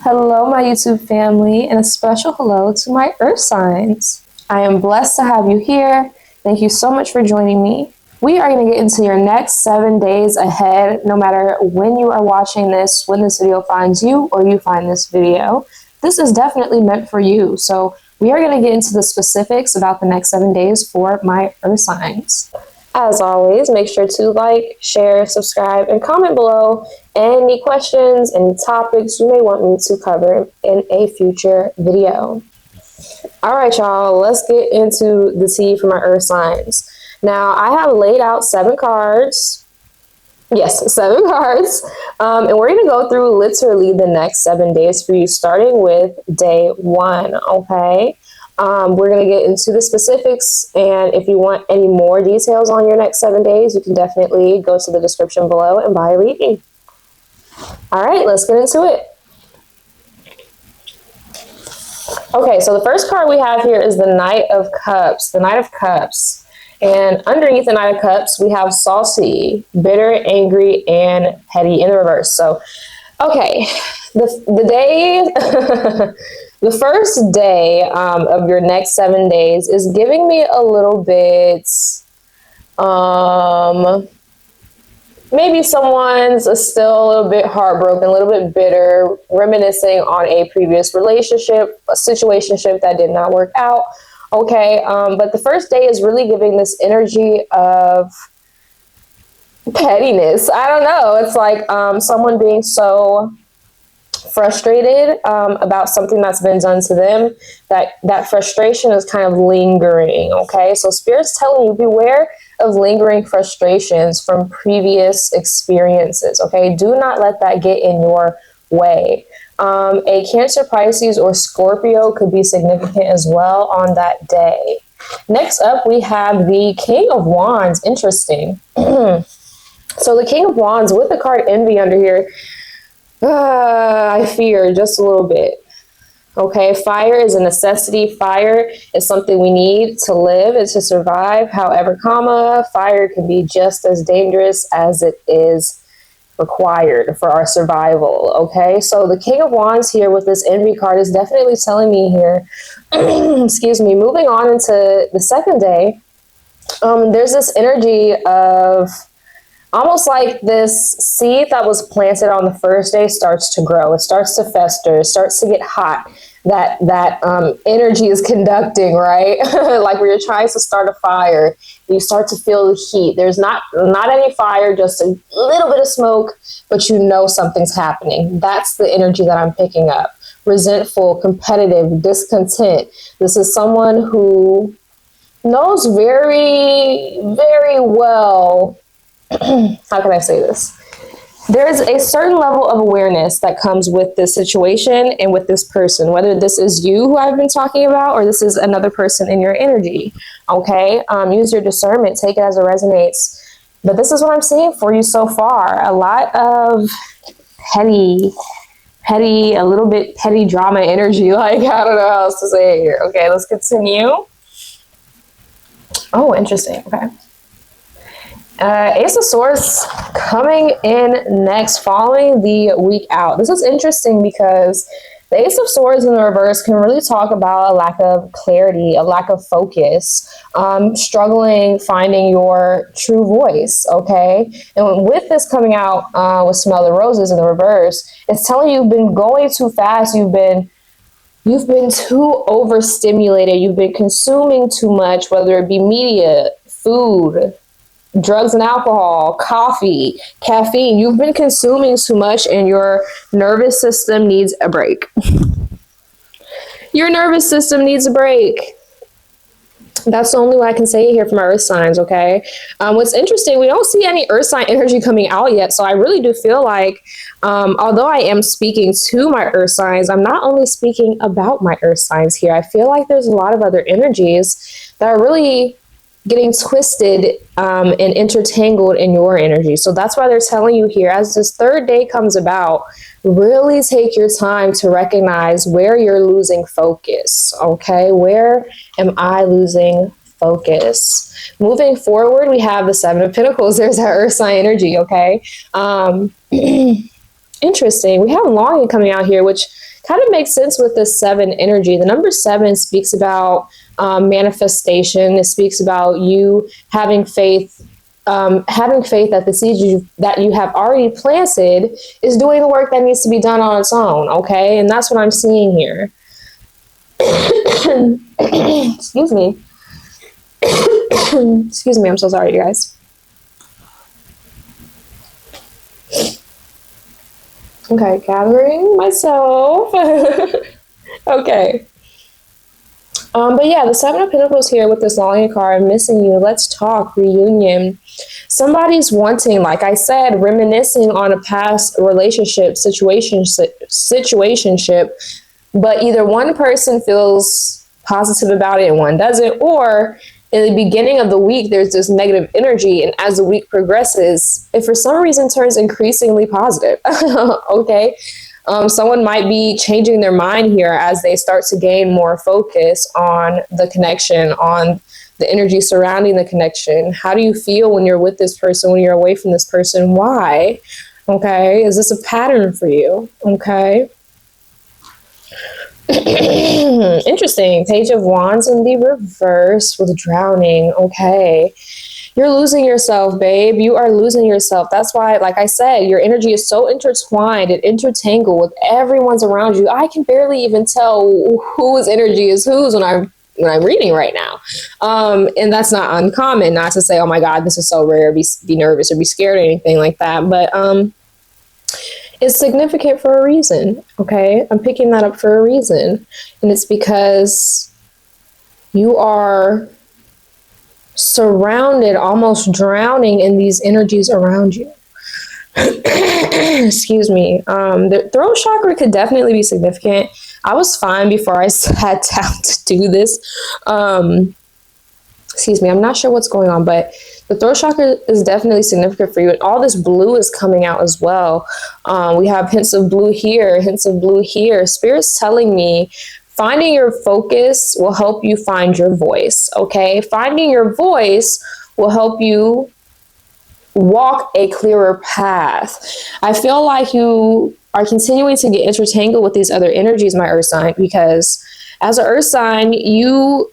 Hello, my YouTube family, and a special hello to my Earth signs. I am blessed to have you here. Thank you so much for joining me. We are going to get into your next 7 days ahead, no matter when you are watching this, when this video finds you, or you find this video. This is definitely meant for you. So we are going to get into the specifics about the next 7 days for my Earth signs. As always, make sure to like, share, subscribe, and comment below any questions, any topics you may want me to cover in a future video. All right, y'all, let's get into the tea for my Earth signs. Now, I have laid out 7 cards. Yes, 7 cards. And we're going to go through literally the next 7 days for you, starting with day 1, okay? We're going to get into the specifics, and if you want any more details on your next 7 days, you can definitely go to the description below and buy a reading. All right, let's get into it. Okay, so the first card we have here is the Knight of Cups. The Knight of Cups. And underneath the Knight of Cups, we have saucy, bitter, angry, and petty in the reverse. So, okay, the day... The first day of your next 7 days is giving me a little bit, maybe someone's still a little bit heartbroken, a little bit bitter, reminiscing on a previous relationship, a situationship that did not work out. Okay, but the first day is really giving this energy of pettiness. I don't know. It's like someone being so frustrated about something that's been done to them, that frustration is kind of lingering. Okay, so Spirit's telling you, beware of lingering frustrations from previous experiences. Okay, do not let that get in your way. A Cancer, Pisces, or Scorpio could be significant as well on that day. Next up, we have the King of Wands. Interesting. So the King of Wands with the card Envy under here, I fear just a little bit. Okay, fire is a necessity. Fire is something we need to live and to survive. However, fire can be just as dangerous as it is required for our survival. Okay, so the King of Wands here with this Envy card is definitely telling me here, excuse me, moving on into the second day, there's this energy of almost like this seed that was planted on the first day starts to grow. It starts to fester. It starts to get hot. That energy is conducting, right? Like when you're trying to start a fire, you start to feel the heat. There's not any fire, just a little bit of smoke, but you know something's happening. That's the energy that I'm picking up. Resentful, competitive, discontent. This is someone who knows very, very well, how can I say this? There is a certain level of awareness that comes with this situation and with this person, whether this is you who I've been talking about or this is another person in your energy. Okay, use your discernment, take it as it resonates. But this is what I'm seeing for you so far. A lot of petty, a little bit petty drama energy. Like, I don't know how else to say it here. Okay, let's continue. Oh, interesting. Okay. Ace of Swords coming in next, following the week out. This is interesting because the Ace of Swords in the reverse can really talk about a lack of clarity, a lack of focus, struggling finding your true voice, okay? And with this coming out with Smell the Roses in the reverse, it's telling you you've been going too fast, you've been too overstimulated, you've been consuming too much, whether it be media, food, drugs and alcohol, coffee, caffeine. You've been consuming too much and your nervous system needs a break. Your nervous system needs a break. That's the only way I can say it here for my earth signs, okay? What's interesting, we don't see any earth sign energy coming out yet, so I really do feel like, although I am speaking to my earth signs, I'm not only speaking about my earth signs here. I feel like there's a lot of other energies that are really getting twisted and intertangled in your energy. So that's why they're telling you here, as this third day comes about, really take your time to recognize where you're losing focus, okay? Where am I losing focus. Moving forward, we have the Seven of Pentacles. There's our Earth sign energy, okay? Interesting. We have longing coming out here, which kind of makes sense with this 7 energy. The number 7 speaks about manifestation. It speaks about you having faith that the seed that you have already planted is doing the work that needs to be done on its own, okay? And that's what I'm seeing here. Excuse me. Excuse me, I'm so sorry, you guys. Okay, gathering myself. Okay. But yeah, the Seven of Pentacles here with this longing card, missing you, let's talk, reunion. Somebody's wanting, like I said, reminiscing on a past relationship, situationship, but either one person feels positive about it and one doesn't, or in the beginning of the week, there's this negative energy, and as the week progresses, it for some reason turns increasingly positive. Okay. Someone might be changing their mind here as they start to gain more focus on the connection, on the energy surrounding the connection. How do you feel when you're with this person, when you're away from this person? Why? Okay. Is this a pattern for you? Okay. Interesting. Page of Wands in the reverse with drowning. Okay. You're losing yourself, babe. You are losing yourself. That's why, like I said, your energy is so intertwined and intertangled with everyone's around you. I can barely even tell whose energy is whose when I'm reading right now. And that's not uncommon. Not to say, oh my God, this is so rare, be nervous or be scared or anything like that. But it's significant for a reason. Okay. I'm picking that up for a reason. And it's because you are surrounded, almost drowning in these energies around you. Excuse me. The throat chakra could definitely be significant. I was fine before I sat down to do this. Excuse me. I'm not sure what's going on, but the throat chakra is definitely significant for you. And all this blue is coming out as well. We have hints of blue here, hints of blue here. Spirit's telling me finding your focus will help you find your voice, okay? Finding your voice will help you walk a clearer path. I feel like you are continuing to get intertangled with these other energies, my Earth sign, because as an Earth sign, you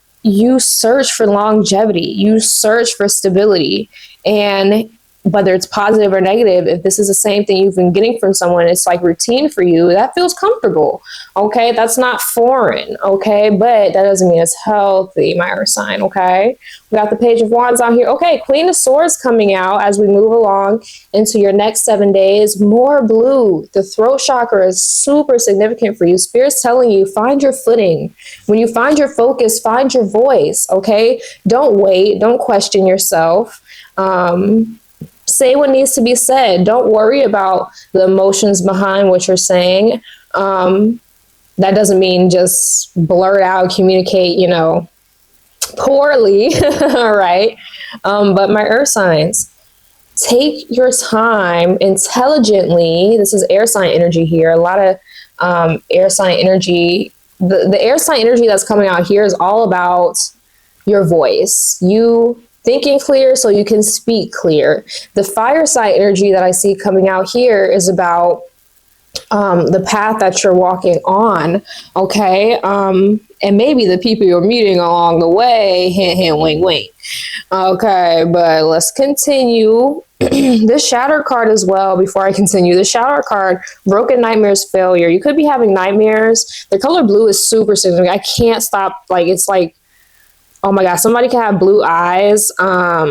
search for longevity, you search for stability, and whether it's positive or negative, if this is the same thing you've been getting from someone, it's like routine for you, that feels comfortable. Okay. That's not foreign. Okay. But that doesn't mean it's healthy, my Earth sign. Okay. We got the Page of Wands out here. Okay. Queen of Swords coming out as we move along into your next 7 days. More blue. The throat chakra is super significant for you. Spirit's telling you, find your footing. When you find your focus, find your voice. Okay. Don't wait. Don't question yourself. Say what needs to be said. Don't worry about the emotions behind what you're saying. That doesn't mean just blurt out, communicate, poorly. All right. But my Earth signs, take your time intelligently. This is air sign energy here. A lot of air sign energy. The air sign energy that's coming out here is all about your voice. You thinking clear so you can speak clear. The fire sign energy that I see coming out here is about the path that you're walking on, okay? And maybe the people you're meeting along the way, hint, hint, wink, wink. Okay, but let's continue. This shadow card as well, before I continue. The shadow card, broken nightmares, failure. You could be having nightmares. The color blue is super significant. I can't stop, it's like, oh my God, somebody can have blue eyes. What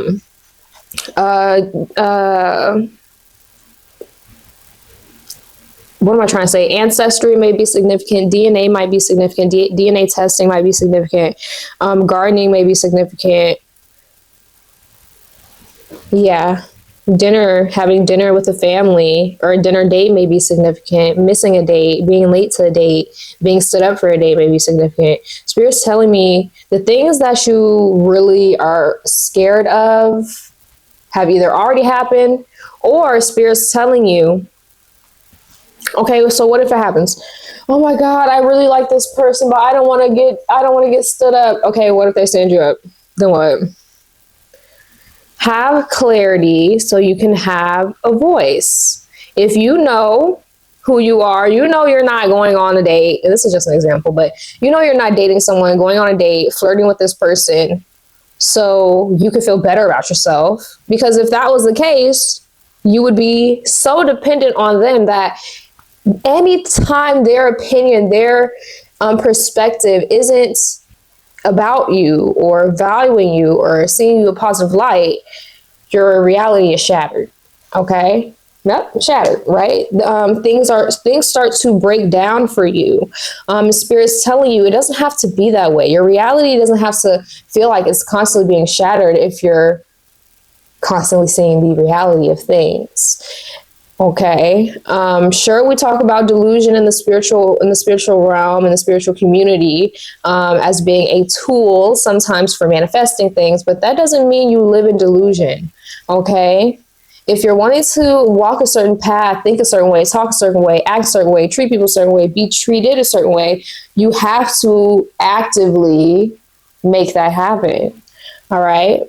am I trying to say? Ancestry may be significant. DNA might be significant. DNA testing might be significant. Gardening may be significant. Yeah. Having dinner with a family or a dinner date may be significant. Missing a date, being late to a date, being stood up for a date may be significant. Spirit's telling me the things that you really are scared of have either already happened, or Spirit's telling you, okay, so what if it happens? Oh my God, I really like this person, but I don't want to get stood up. Okay, what if they stand you up? Then what? Have clarity so you can have a voice. If you know who you are, you know you're not going on a date, and this is just an example, but you know you're not dating someone, going on a date, flirting with this person, so you could feel better about yourself. Because if that was the case, you would be so dependent on them that anytime their opinion, their perspective isn't about you or valuing you or seeing you a positive light, your reality is shattered. Okay? Yep, shattered, right? Things start to break down for you. Spirit's telling you it doesn't have to be that way. Your reality doesn't have to feel like it's constantly being shattered if you're constantly seeing the reality of things. Okay. Sure, we talk about delusion in the spiritual realm, in the spiritual community, as being a tool sometimes for manifesting things, but that doesn't mean you live in delusion. Okay. If you're wanting to walk a certain path, think a certain way, talk a certain way, act a certain way, treat people a certain way, be treated a certain way, you have to actively make that happen. All right.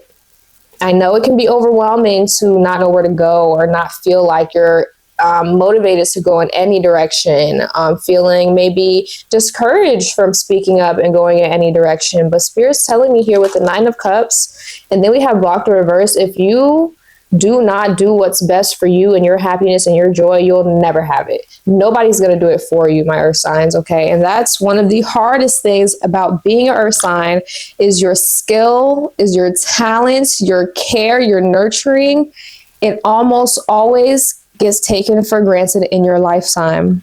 I know it can be overwhelming to not know where to go or not feel like you're motivated to go in any direction, feeling maybe discouraged from speaking up and going in any direction. But Spirit's telling me here with the 9 of Cups, and then we have blocked the reverse. If you do not do what's best for you and your happiness and your joy, you'll never have it. Nobody's going to do it for you, my earth signs, okay? And that's one of the hardest things about being an earth sign is your skill, is your talents, your care, your nurturing. It almost always gets taken for granted in your lifetime.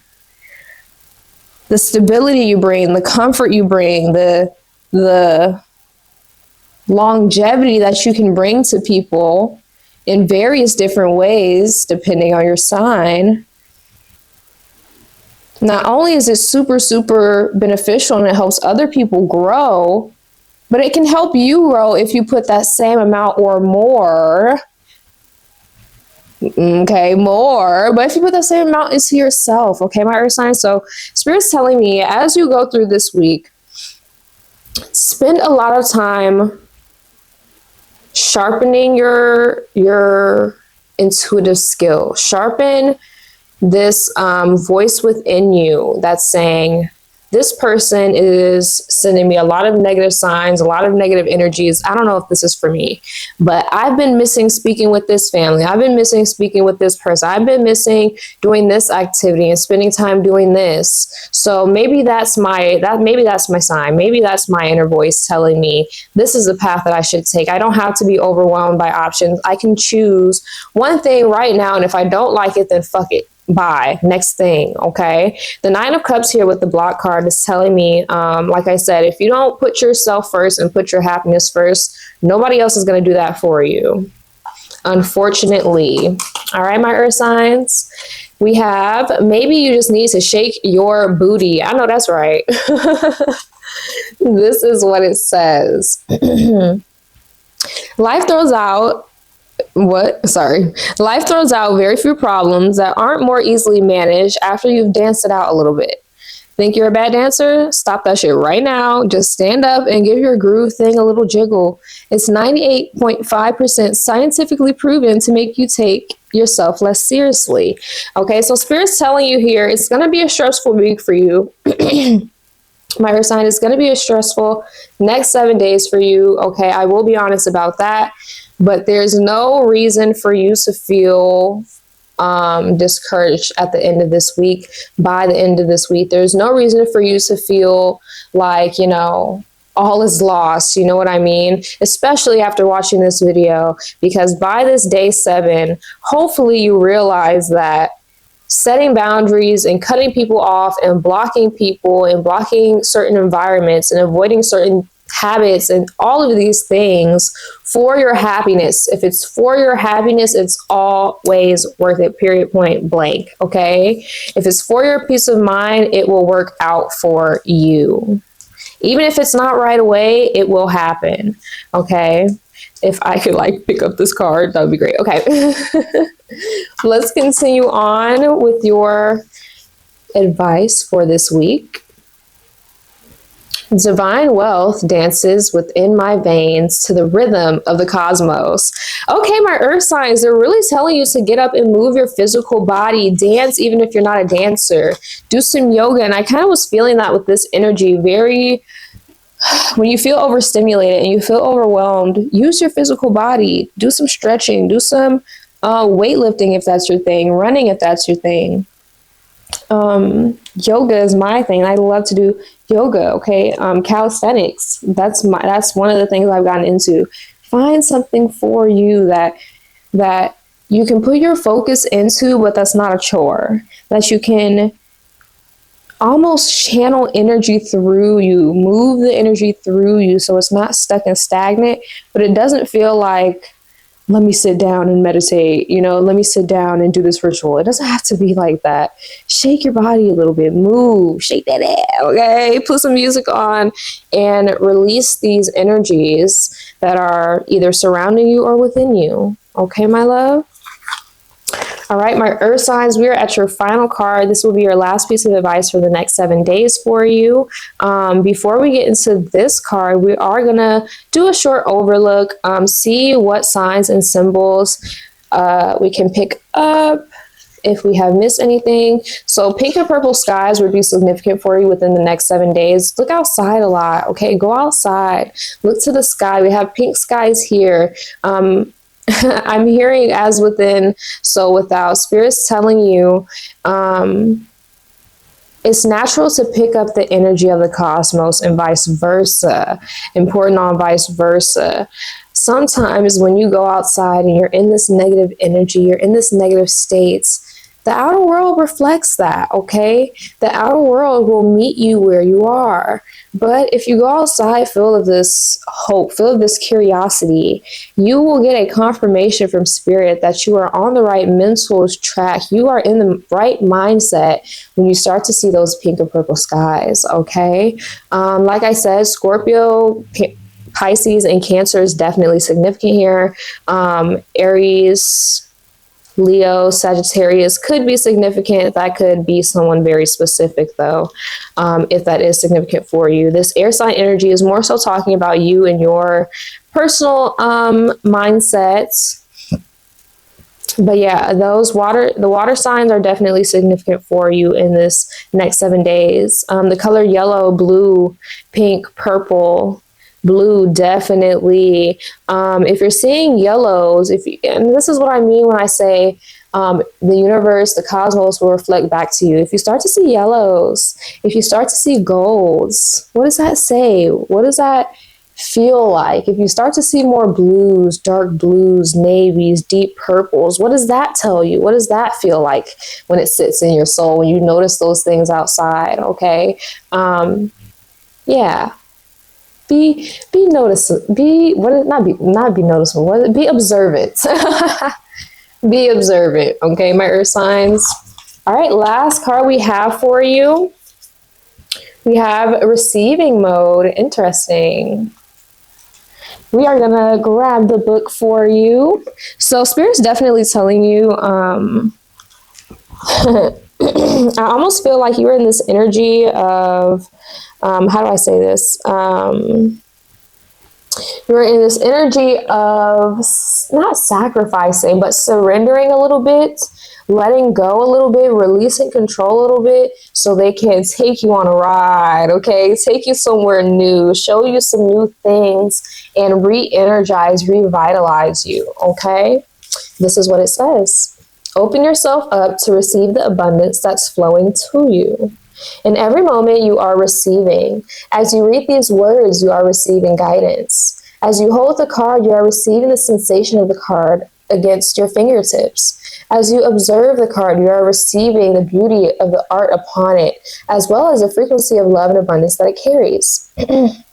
The stability you bring, the comfort you bring, the longevity that you can bring to people in various different ways, depending on your sign. Not only is it super, super beneficial and it helps other people grow, but it can help you grow if you put that same amount or more. Okay, more. But if you put that same amount into yourself, okay, my earth sign. So Spirit's telling me as you go through this week, spend a lot of time sharpening your intuitive skill. Sharpen this voice within you that's saying, this person is sending me a lot of negative signs, a lot of negative energies. I don't know if this is for me, but I've been missing speaking with this family. I've been missing speaking with this person. I've been missing doing this activity and spending time doing this. So maybe that's my sign. Maybe that's my inner voice telling me this is the path that I should take. I don't have to be overwhelmed by options. I can choose one thing right now, and if I don't like it, then fuck it. Bye. Next thing. Okay. The 9 of Cups here with the block card is telling me, like I said, if you don't put yourself first and put your happiness first, nobody else is going to do that for you. Unfortunately. All right, my earth signs. We have, maybe you just need to shake your booty. I know that's right. This is what it says. Life throws out very few problems that aren't more easily managed after you've danced it out a little bit. Think you're a bad dancer? Stop that shit right now. Just stand up and give your groove thing a little jiggle. It's 98.5% scientifically proven to make you take yourself less seriously. Okay, so Spirit's telling you here, it's going to be a stressful week for you. My earth sign, is going to be a stressful next 7 days for you. Okay, I will be honest about that. But there's no reason for you to feel discouraged at the end of this week. By the end of this week, there's no reason for you to feel like, all is lost. You know what I mean? Especially after watching this video, because by this day 7, hopefully you realize that setting boundaries and cutting people off and blocking people and blocking certain environments and avoiding certain habits and all of these things for your happiness. If it's for your happiness, it's always worth it, period, point blank. Okay. If it's for your peace of mind, it will work out for you. Even if it's not right away, it will happen. Okay. If I could pick up this card, that would be great. Okay. Let's continue on with your advice for this week. Divine wealth dances within my veins to the rhythm of the cosmos. Okay, my earth signs, they're really telling you to get up and move your physical body, dance even if you're not a dancer, do some yoga. And I kind of was feeling that with this energy, very, when you feel overstimulated and you feel overwhelmed, use your physical body, do some stretching, do some weightlifting if that's your thing, running if that's your thing. Yoga is my thing. I love to do yoga. Okay. Calisthenics. That's one of the things I've gotten into. Find something for you that you can put your focus into, but that's not a chore. That you can almost channel energy through you, move the energy through you, so it's not stuck and stagnant, but it doesn't feel like, let me sit down and meditate, let me sit down and do this ritual. It doesn't have to be like that. Shake your body a little bit, move, shake that ass, okay? Put some music on and release these energies that are either surrounding you or within you. Okay, my love? All right, my earth signs, we are at your final card. This will be your last piece of advice for the next 7 days for you. Before we get into this card, we are going to do a short overlook, see what signs and symbols we can pick up if we have missed anything. So pink and purple skies would be significant for you within the next 7 days. Look outside a lot, okay? Go outside, look to the sky. We have pink skies here. I'm hearing as within, so without. Spirit's telling you it's natural to pick up the energy of the cosmos and vice versa. Important on vice versa. Sometimes when you go outside and you're in this negative energy, you're in this negative states, the outer world reflects that, okay? The outer world will meet you where you are. But if you go outside full of this hope, full of this curiosity, you will get a confirmation from Spirit that you are on the right mental track. You are in the right mindset when you start to see those pink and purple skies, okay? Like I said, Scorpio, Pisces, and Cancer is definitely significant here. Aries, Leo, Sagittarius could be significant. That could be someone very specific, though, if that is significant for you. This air sign energy is more so talking about you and your personal mindsets. But yeah, the water signs are definitely significant for you in this next 7 days. The color yellow, blue, pink, purple, blue, definitely. If you're seeing yellows, and this is what I mean when I say the universe, the cosmos will reflect back to you. If you start to see yellows, if you start to see golds, what does that say? What does that feel like? If you start to see more blues, dark blues, navies, deep purples, what does that tell you? What does that feel like when it sits in your soul, when you notice those things outside? Okay. Yeah. Be noticeable. Be noticeable. Be observant. Be observant. Okay, my earth signs. All right, last card we have for you. We have receiving mode. Interesting. We are gonna grab the book for you. So Spirit's definitely telling you. I almost feel like you're in this energy of. How do I say this? You're in this energy of not sacrificing, but surrendering a little bit, letting go a little bit, releasing control a little bit so they can take you on a ride, okay? Take you somewhere new, show you some new things, and re-energize, revitalize you, okay? This is what it says. Open yourself up to receive the abundance that's flowing to you. In every moment, you are receiving. As you read these words, you are receiving guidance. As you hold the card, you are receiving the sensation of the card against your fingertips. As you observe the card, you are receiving the beauty of the art upon it, as well as the frequency of love and abundance that it carries. It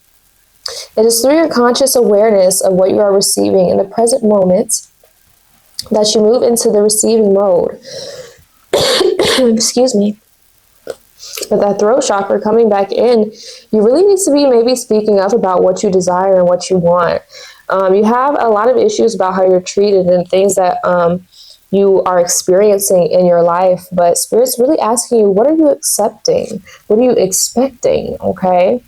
is through your conscious awareness of what you are receiving in the present moment that you move into the receiving mode. Excuse me. With that throat chakra coming back in, you really need to be maybe speaking up about what you desire and what you want. You have a lot of issues about how you're treated and things that you are experiencing in your life, but Spirit's really asking you, what are you accepting? What are you expecting? Okay.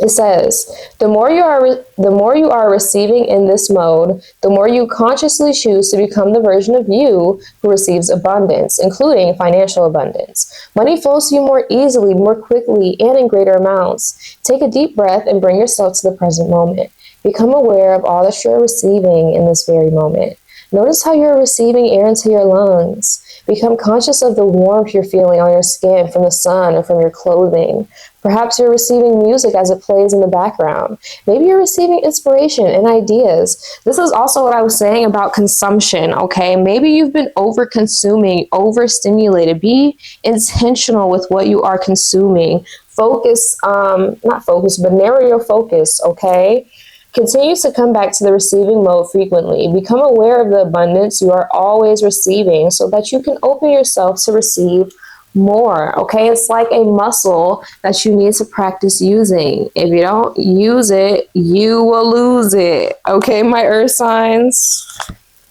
It says, the more you are receiving in this mode, the more you consciously choose to become the version of you who receives abundance, including financial abundance. Money flows to you more easily, more quickly, and in greater amounts. Take a deep breath and bring yourself to the present moment. Become aware of all that you're receiving in this very moment. Notice how you're receiving air into your lungs. Become conscious of the warmth you're feeling on your skin from the sun or from your clothing. Perhaps you're receiving music as it plays in the background. Maybe you're receiving inspiration and ideas. This is also what I was saying about consumption, okay? Maybe you've been over-consuming, overstimulated. Be intentional with what you are consuming. Focus, not focus, but narrow your focus, okay? Continue to come back to the receiving mode frequently. Become aware of the abundance you are always receiving so that you can open yourself to receive more, okay? It's like a muscle that you need to practice using. If you don't use it, you will lose it, okay, my earth signs?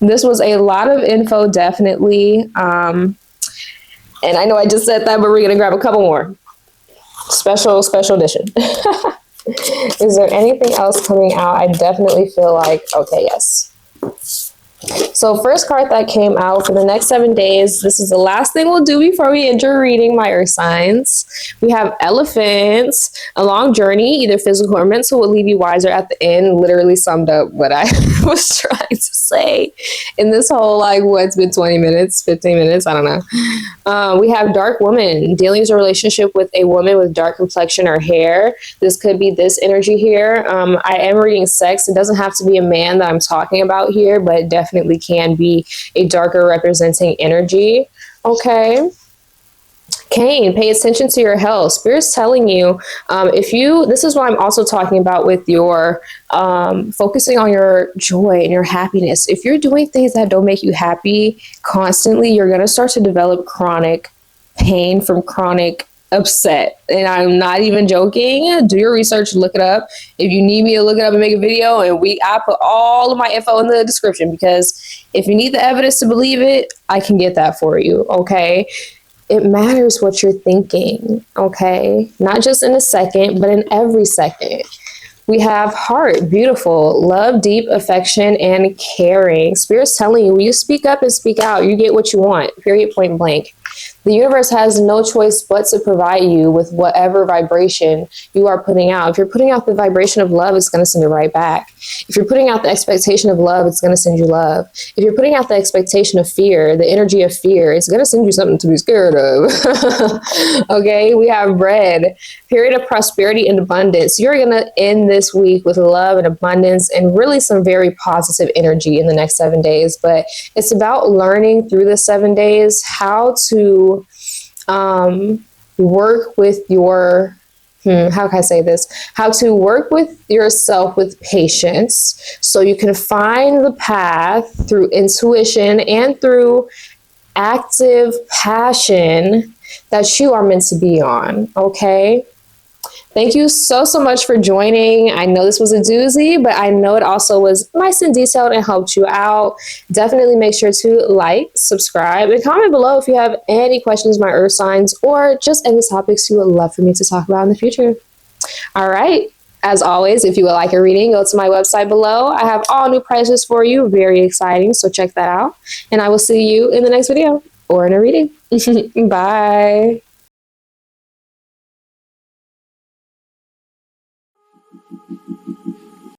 This was a lot of info, definitely. And I know I just said that, but we're going to grab a couple more. Special edition. Is there anything else coming out? I definitely feel like, okay, yes. So first card that came out for the next 7 days, this is the last thing we'll do before we enter reading, my earth signs. We have elephants. A long journey, either physical or mental, will leave you wiser at the end. Literally summed up what I was trying to say in this whole, like, what's been 20 minutes, 15 minutes, I don't know. We have dark woman, dealing with a relationship with a woman with dark complexion or hair. This could be this energy here. I am reading sex. It doesn't have to be a man that I'm talking about here, but it definitely can be a darker representing energy. Okay. Cain, pay attention to your health. Spirit's telling you, this is what I'm also talking about with your focusing on your joy and your happiness. If you're doing things that don't make you happy constantly, you're going to start to develop chronic pain from chronic upset. And I'm not even joking. Do your research, look it up. If you need me to look it up and make a video, I put all of my info in the description, because if you need the evidence to believe it, I can get that for you. Okay. It matters what you're thinking, okay? Not just in a second, but in every second. We have heart, beautiful, love, deep affection, and caring. Spirit's telling you, when you speak up and speak out, you get what you want, period, point blank. The universe has no choice but to provide you with whatever vibration you are putting out. If you're putting out the vibration of love, it's going to send it right back. If you're putting out the expectation of love, it's going to send you love. If you're putting out the expectation of fear, the energy of fear, it's going to send you something to be scared of. Okay, we have bread, period of prosperity and abundance. You're going to end this week with love and abundance and really some very positive energy in the next 7 days. But it's about learning through the 7 days how to work with your, how can I say this? How to work with yourself with patience so you can find the path through intuition and through active passion that you are meant to be on, okay? Thank you so much for joining. I know this was a doozy, but I know it also was nice and detailed and helped you out. Definitely make sure to like, subscribe, and comment below if you have any questions, my earth signs, or just any topics you would love for me to talk about in the future. All right. As always, if you would like a reading, go to my website below. I have all new prices for you. Very exciting. So check that out. And I will see you in the next video or in a reading. Bye.